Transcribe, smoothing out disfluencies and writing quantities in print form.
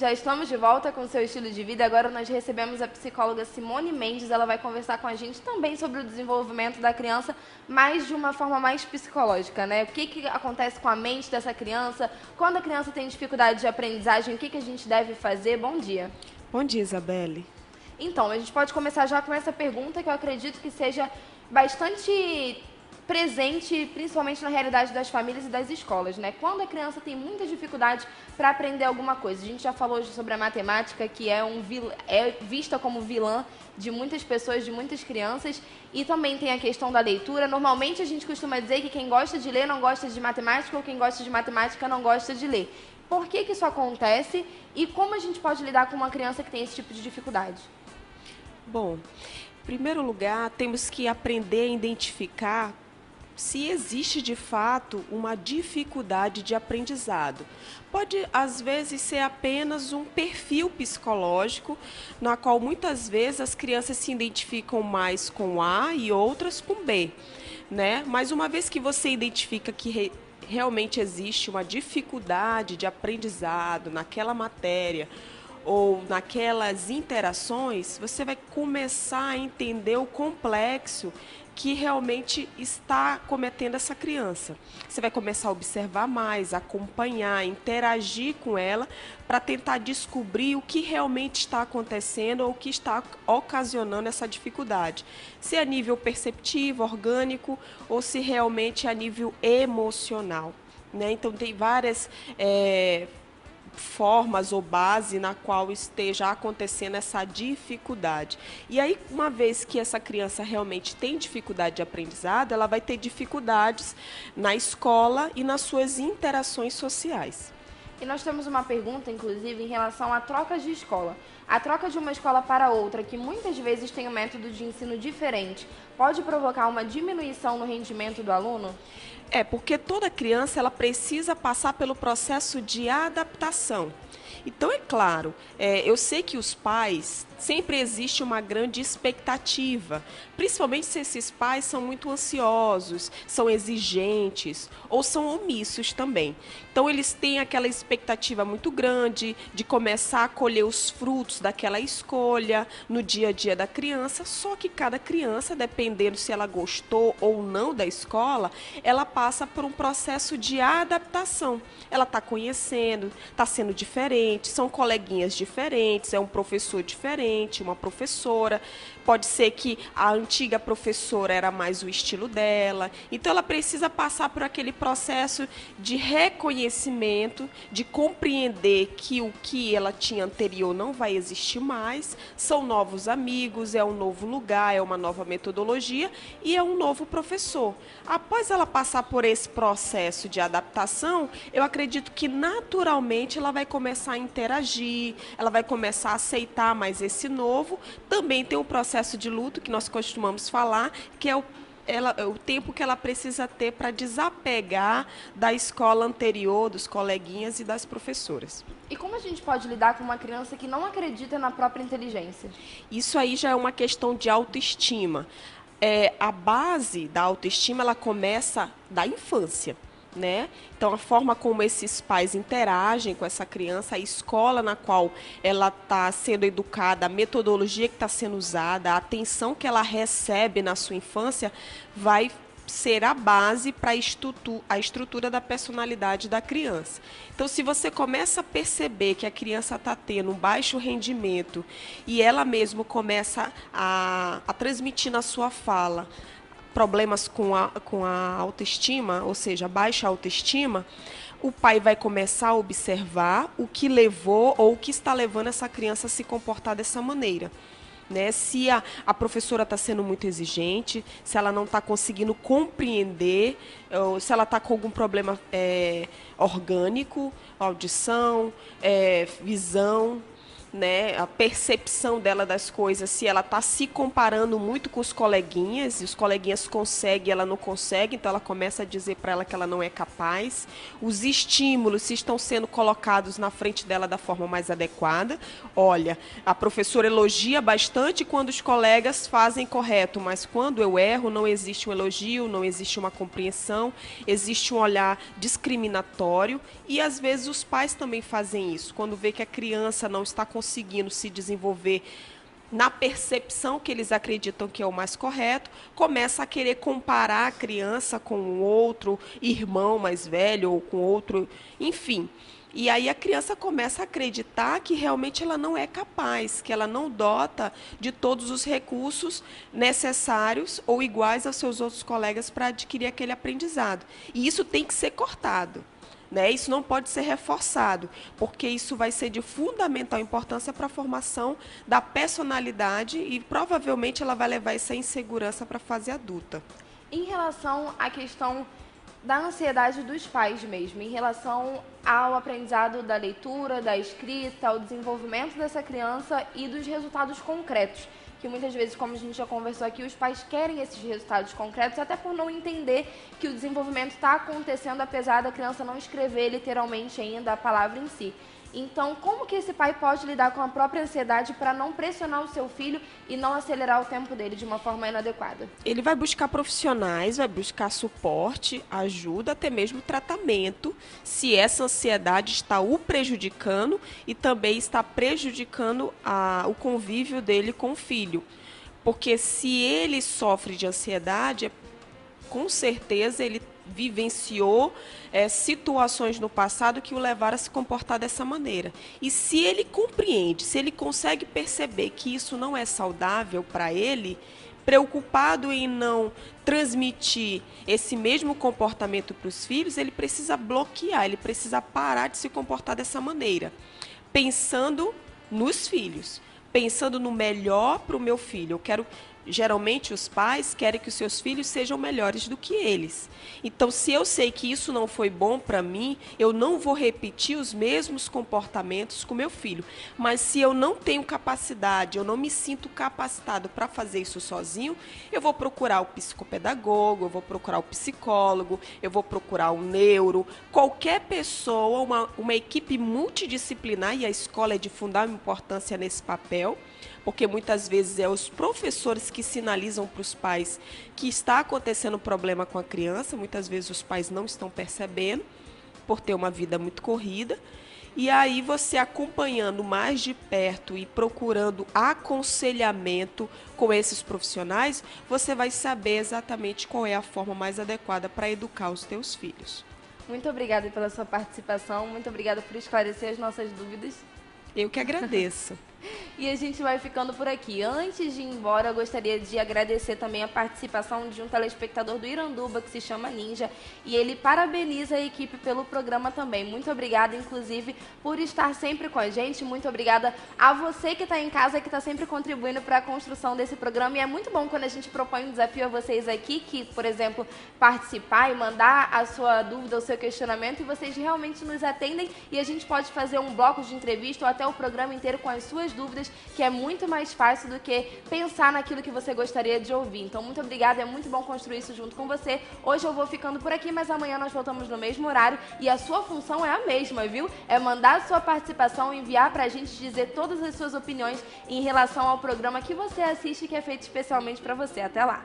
Já estamos de volta com o seu estilo de vida. Agora nós recebemos a psicóloga Simone Mendes. Ela vai conversar com a gente também sobre o desenvolvimento da criança, mas de uma forma mais psicológica, né? O que acontece com a mente dessa criança? Quando a criança tem dificuldade de aprendizagem, o que a gente deve fazer? Bom dia. Bom dia, Isabelle. Então, a gente pode começar já com essa pergunta que eu acredito que seja bastante presente, principalmente na realidade das famílias e das escolas, né? Quando a criança tem muita dificuldade para aprender alguma coisa. A gente já falou hoje sobre a matemática, que é vista como vilã de muitas pessoas, de muitas crianças, e também tem a questão da leitura. Normalmente a gente costuma dizer que quem gosta de ler não gosta de matemática, ou quem gosta de matemática não gosta de ler. Por que isso acontece e como a gente pode lidar com uma criança que tem esse tipo de dificuldade? Bom, em primeiro lugar, temos que aprender a identificar se existe de fato uma dificuldade de aprendizado. Pode, às vezes, ser apenas um perfil psicológico, na qual muitas vezes as crianças se identificam mais com A e outras com B, né? Mas uma vez que você identifica que realmente existe uma dificuldade de aprendizado naquela matéria, ou naquelas interações, você vai começar a entender o complexo que realmente está cometendo essa criança. Você vai começar a observar mais, acompanhar, interagir com ela para tentar descobrir o que realmente está acontecendo ou o que está ocasionando essa dificuldade. Se é a nível perceptivo, orgânico ou se realmente é a nível emocional, né? Então, tem várias formas ou base na qual esteja acontecendo essa dificuldade. E aí, uma vez que essa criança realmente tem dificuldade de aprendizado, ela vai ter dificuldades na escola e nas suas interações sociais. E nós temos uma pergunta, inclusive, em relação a trocas de escola. A troca de uma escola para outra, que muitas vezes tem um método de ensino diferente, pode provocar uma diminuição no rendimento do aluno? Porque toda criança ela precisa passar pelo processo de adaptação. Então, é claro, eu sei que os pais, sempre existe uma grande expectativa, principalmente se esses pais são muito ansiosos, são exigentes ou são omissos também. Então, eles têm aquela expectativa muito grande de começar a colher os frutos daquela escolha no dia a dia da criança, só que cada criança, dependendo se ela gostou ou não da escola, ela passa por um processo de adaptação. Ela está conhecendo, está sendo diferente, são coleguinhas diferentes, é um professor diferente, uma professora. Pode ser que a antiga professora era mais o estilo dela. Então, ela precisa passar por aquele processo de reconhecimento, de compreender que o que ela tinha anterior não vai existir mais. São novos amigos, é um novo lugar, é uma nova metodologia e é um novo professor. Após ela passar por esse processo de adaptação, eu acredito que naturalmente ela vai começar a interagir, ela vai começar a aceitar mais esse novo. Também tem o processo de luto, que nós costumamos falar, que é o tempo que ela precisa ter para desapegar da escola anterior, dos coleguinhas e das professoras. E como a gente pode lidar com uma criança que não acredita na própria inteligência? Isso aí já é uma questão de autoestima. A base da autoestima ela começa da infância, né? Então, a forma como esses pais interagem com essa criança, a escola na qual ela está sendo educada, a metodologia que está sendo usada, a atenção que ela recebe na sua infância, vai ser a base para a estrutura da personalidade da criança. Então, se você começa a perceber que a criança está tendo um baixo rendimento e ela mesmo começa a transmitir na sua fala problemas com a autoestima, ou seja, baixa autoestima, o pai vai começar a observar o que levou ou o que está levando essa criança a se comportar dessa maneira. Né? Se a professora está sendo muito exigente, se ela não está conseguindo compreender, ou se ela está com algum problema orgânico, audição, visão. né, a percepção dela das coisas, se ela está se comparando muito com os coleguinhas, e os coleguinhas conseguem, ela não consegue, então ela começa a dizer para ela que ela não é capaz. Os estímulos, se estão sendo colocados na frente dela da forma mais adequada. Olha, a professora elogia bastante quando os colegas fazem correto, mas quando eu erro, não existe um elogio, não existe uma compreensão, existe um olhar discriminatório, e às vezes os pais também fazem isso, quando vê que a criança não está conseguindo se desenvolver na percepção que eles acreditam que é o mais correto, começa a querer comparar a criança com um outro irmão mais velho ou com outro, enfim. E aí a criança começa a acreditar que realmente ela não é capaz, que ela não dota de todos os recursos necessários ou iguais aos seus outros colegas para adquirir aquele aprendizado. E isso tem que ser cortado. Né? Isso não pode ser reforçado, porque isso vai ser de fundamental importância para a formação da personalidade e provavelmente ela vai levar essa insegurança para a fase adulta. Em relação à questão da ansiedade dos pais mesmo, em relação ao aprendizado da leitura, da escrita, ao desenvolvimento dessa criança e dos resultados concretos, que muitas vezes, como a gente já conversou aqui, os pais querem esses resultados concretos, até por não entender que o desenvolvimento está acontecendo, apesar da criança não escrever literalmente ainda a palavra em si. Então, como que esse pai pode lidar com a própria ansiedade para não pressionar o seu filho e não acelerar o tempo dele de uma forma inadequada? Ele vai buscar profissionais, vai buscar suporte, ajuda, até mesmo tratamento, se essa ansiedade está o prejudicando e também está prejudicando o convívio dele com o filho. Porque se ele sofre de ansiedade, com certeza ele vivenciou situações no passado que o levaram a se comportar dessa maneira. E se ele compreende, se ele consegue perceber que isso não é saudável para ele, preocupado em não transmitir esse mesmo comportamento para os filhos, ele precisa bloquear, ele precisa parar de se comportar dessa maneira, pensando nos filhos, pensando no melhor para o meu filho. Geralmente os pais querem que os seus filhos sejam melhores do que eles. Então, se eu sei que isso não foi bom para mim, eu não vou repetir os mesmos comportamentos com meu filho. Mas se eu não tenho capacidade, eu não me sinto capacitado para fazer isso sozinho, eu vou procurar o psicopedagogo, eu vou procurar o psicólogo, eu vou procurar o neuro, qualquer pessoa, uma equipe multidisciplinar, e a escola é de fundamental importância nesse papel, porque muitas vezes é os professores que sinalizam para os pais que está acontecendo problema com a criança, muitas vezes os pais não estão percebendo, por ter uma vida muito corrida, e aí você acompanhando mais de perto e procurando aconselhamento com esses profissionais, você vai saber exatamente qual é a forma mais adequada para educar os teus filhos. Muito obrigada pela sua participação, muito obrigada por esclarecer as nossas dúvidas. Eu que agradeço. E a gente vai ficando por aqui. Antes de ir embora, eu gostaria de agradecer também a participação de um telespectador do Iranduba, que se chama Ninja, e ele parabeniza a equipe pelo programa também. Muito obrigada, inclusive, por estar sempre com a gente. Muito obrigada a você que está em casa, que está sempre contribuindo para a construção desse programa. E é muito bom quando a gente propõe um desafio a vocês aqui, que, por exemplo, participar e mandar a sua dúvida, o seu questionamento, e vocês realmente nos atendem e a gente pode fazer um bloco de entrevista ou até o programa inteiro com as suas dúvidas, que é muito mais fácil do que pensar naquilo que você gostaria de ouvir. Então, muito obrigada, é muito bom construir isso junto com você. Hoje eu vou ficando por aqui, mas amanhã nós voltamos no mesmo horário e a sua função é a mesma, viu? É mandar a sua participação, enviar pra gente, dizer todas as suas opiniões em relação ao programa que você assiste, que é feito especialmente para você. Até lá!